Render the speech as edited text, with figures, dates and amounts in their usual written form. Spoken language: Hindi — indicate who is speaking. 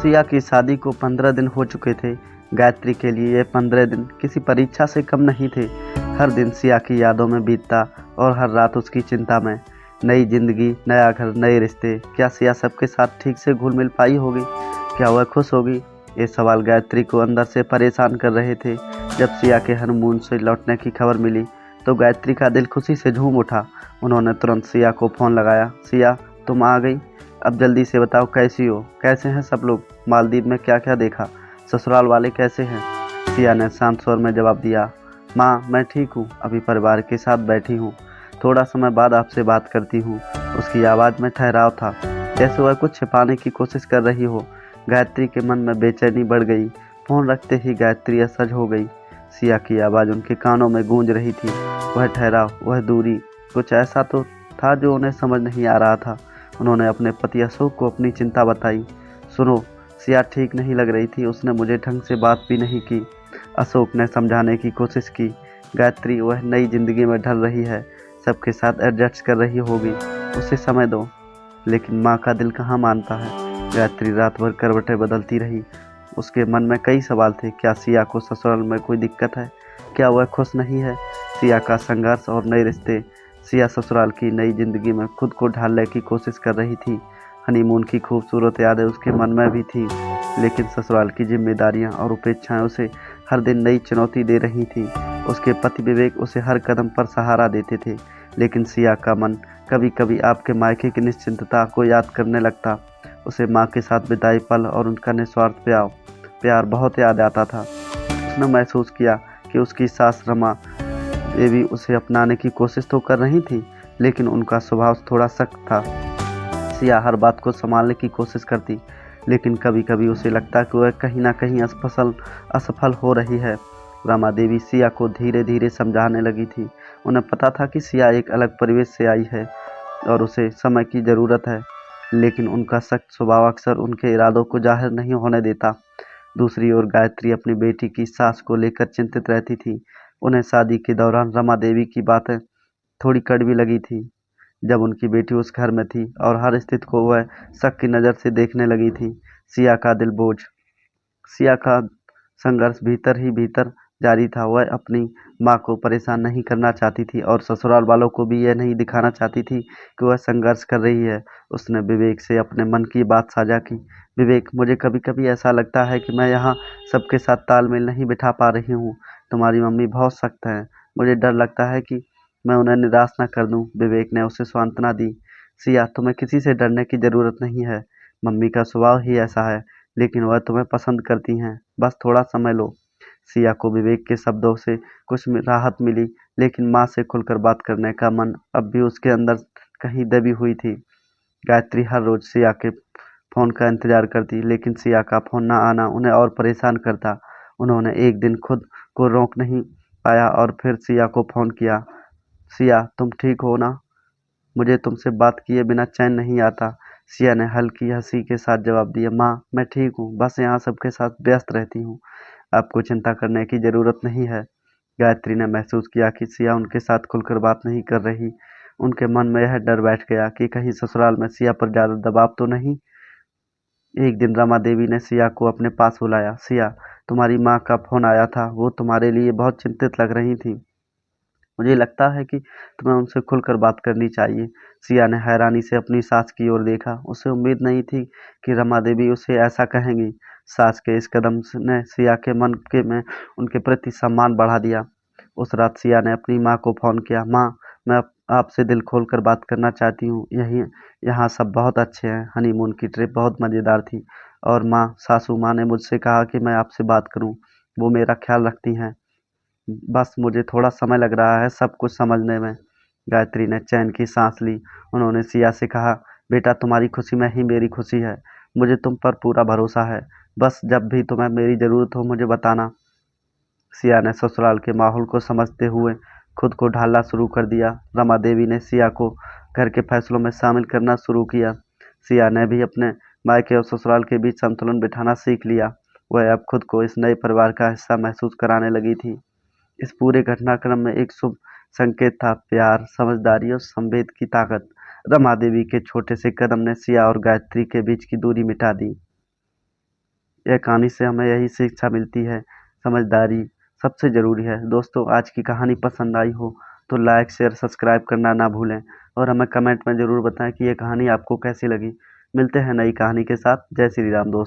Speaker 1: सिया की शादी को 15 दिन हो चुके थे। गायत्री के लिए ये 15 दिन किसी परीक्षा से कम नहीं थे। हर दिन सिया की यादों में बीतता और हर रात उसकी चिंता में। नई जिंदगी, नया घर, नए रिश्ते। क्या सिया सबके साथ ठीक से घुल मिल पाई होगी? क्या वह खुश होगी? ये सवाल गायत्री को अंदर से परेशान कर रहे थे। जब सिया के हनीमून से लौटने की खबर मिली तो गायत्री का दिल खुशी से झूम उठा। उन्होंने तुरंत सिया को फ़ोन लगाया। सिया, तुम आ गई? अब जल्दी से बताओ, कैसी हो? कैसे हैं सब लोग? मालदीव में क्या क्या देखा? ससुराल वाले कैसे हैं? सिया ने शांत स्वर में जवाब दिया। माँ, मैं ठीक हूँ, अभी परिवार के साथ बैठी हूँ, थोड़ा समय बाद आपसे बात करती हूँ। उसकी आवाज़ में ठहराव था, जैसे वह कुछ छिपाने की कोशिश कर रही हो। गायत्री के मन में बेचैनी बढ़ गई। फ़ोन रखते ही गायत्री असहज हो गई। सिया की आवाज़ उनके कानों में गूंज रही थी। वह ठहराव, वह दूरी, कुछ ऐसा तो था जो उन्हें समझ नहीं आ रहा था। उन्होंने अपने पति अशोक को अपनी चिंता बताई। सुनो, सिया ठीक नहीं लग रही थी, उसने मुझे ढंग से बात भी नहीं की। अशोक ने समझाने की कोशिश की। गायत्री, वह नई जिंदगी में ढल रही है, सबके साथ एडजस्ट कर रही होगी, उसे समय दो। लेकिन माँ का दिल कहाँ मानता है? गायत्री रात भर करवटें बदलती रही। उसके मन में कई सवाल थे। क्या सिया को ससुराल में कोई दिक्कत है? क्या वह खुश नहीं है? सिया का संघर्ष और नए रिश्ते। सिया ससुराल की नई जिंदगी में खुद को ढालने की कोशिश कर रही थी। हनीमून की खूबसूरत यादें उसके मन में भी थी, लेकिन ससुराल की जिम्मेदारियां और उपेक्षाएं उसे हर दिन नई चुनौती दे रही थी। उसके पति विवेक उसे हर कदम पर सहारा देते थे, लेकिन सिया का मन कभी कभी आपके मायके की निश्चिंतता को याद करने लगता। उसे माँ के साथ बिताए पल और उनका निस्वार्थ प्यार बहुत याद आता था। उसने महसूस किया कि उसकी सास रमा देवी उसे अपनाने की कोशिश तो कर रही थी, लेकिन उनका स्वभाव थोड़ा सख्त था। सिया हर बात को संभालने की कोशिश करती, लेकिन कभी कभी उसे लगता कि वह कहीं ना कहीं असफल हो रही है। रमा देवी सिया को धीरे धीरे समझाने लगी थी। उन्हें पता था कि सिया एक अलग परिवेश से आई है और उसे समय की ज़रूरत है, लेकिन उनका सख्त स्वभाव अक्सर उनके इरादों को जाहिर नहीं होने देता। दूसरी ओर गायत्री अपनी बेटी की सास को लेकर चिंतित रहती थी। उन्हें शादी के दौरान रमा देवी की बातें थोड़ी कड़वी लगी थी। जब उनकी बेटी उस घर में थी और हर स्थिति को वह शक की नज़र से देखने लगी थी। सिया का दिल बोझ, सिया का संघर्ष भीतर ही भीतर जारी था। वह अपनी माँ को परेशान नहीं करना चाहती थी और ससुराल वालों को भी यह नहीं दिखाना चाहती थी कि वह संघर्ष कर रही है। उसने विवेक से अपने मन की बात साझा की। विवेक, मुझे कभी कभी ऐसा लगता है कि मैं यहाँ सबके साथ तालमेल नहीं बिठा पा रही हूँ। तुम्हारी मम्मी बहुत सख्त है, मुझे डर लगता है कि मैं उन्हें निराश न कर दूँ। विवेक ने उसे सांत्वना दी। सिया, तुम्हें किसी से डरने की ज़रूरत नहीं है, मम्मी का स्वभाव ही ऐसा है, लेकिन वह तुम्हें पसंद करती हैं, बस थोड़ा समय लो। सिया को विवेक के शब्दों से कुछ राहत मिली, लेकिन माँ से खुलकर बात करने का मन अब भी उसके अंदर कहीं दबी हुई थी। गायत्री हर रोज सिया के फोन का इंतजार करती, लेकिन सिया का फोन न आना उन्हें और परेशान करता। उन्होंने एक दिन खुद को रोक नहीं पाया और फिर सिया को फोन किया। सिया, तुम ठीक हो ना? मुझे तुमसे बात किए बिना चैन नहीं आता। सिया ने हल्की हंसी के साथ जवाब दिया। माँ, मैं ठीक हूँ, बस यहाँ सबके साथ व्यस्त रहती हूँ, आपको चिंता करने की ज़रूरत नहीं है। गायत्री ने महसूस किया कि सिया उनके साथ खुलकर बात नहीं कर रही। उनके मन में यह डर बैठ गया कि कहीं ससुराल में सिया पर ज़्यादा दबाव तो नहीं। एक दिन रमा देवी ने सिया को अपने पास बुलाया। सिया, तुम्हारी माँ का फोन आया था, वो तुम्हारे लिए बहुत चिंतित लग रही थी। मुझे लगता है कि तुम्हें उनसे खुलकर बात करनी चाहिए। सिया ने हैरानी से अपनी सास की ओर देखा। उसे उम्मीद नहीं थी कि रमा देवी उसे ऐसा कहेंगी। सास के इस कदम ने सिया के मन के में उनके प्रति सम्मान बढ़ा दिया। उस रात सिया ने अपनी माँ को फोन किया। माँ, मैं आपसे दिल खोलकर बात करना चाहती हूँ। यहाँ सब बहुत अच्छे हैं, हनीमून की ट्रिप बहुत मज़ेदार थी, और माँ, सासू माँ ने मुझसे कहा कि मैं आपसे बात करूँ। वो मेरा ख्याल रखती हैं, बस मुझे थोड़ा समय लग रहा है सब कुछ समझने में। गायत्री ने चैन की सांस ली। उन्होंने सिया से कहा, बेटा, तुम्हारी खुशी में ही मेरी खुशी है, मुझे तुम पर पूरा भरोसा है, बस जब भी तुम्हें मेरी ज़रूरत हो मुझे बताना। सिया ने ससुराल के माहौल को समझते हुए खुद को ढालना शुरू कर दिया। रमा देवी ने सिया को घर के फैसलों में शामिल करना शुरू किया। सिया ने भी अपने मायके और ससुराल के बीच संतुलन बिठाना सीख लिया। वह अब खुद को इस नए परिवार का हिस्सा महसूस कराने लगी थी। इस पूरे घटनाक्रम में एक शुभ संकेत था, प्यार, समझदारी और संवेद की ताकत। रमा देवी के छोटे से कदम ने सिया और गायत्री के बीच की दूरी मिटा दी। यह कहानी से हमें यही शिक्षा मिलती है, समझदारी सबसे ज़रूरी है। दोस्तों, आज की कहानी पसंद आई हो तो लाइक शेयर सब्सक्राइब करना ना भूलें और हमें कमेंट में ज़रूर बताएं कि ये कहानी आपको कैसी लगी। मिलते हैं नई कहानी के साथ। जय श्री राम दोस्तों।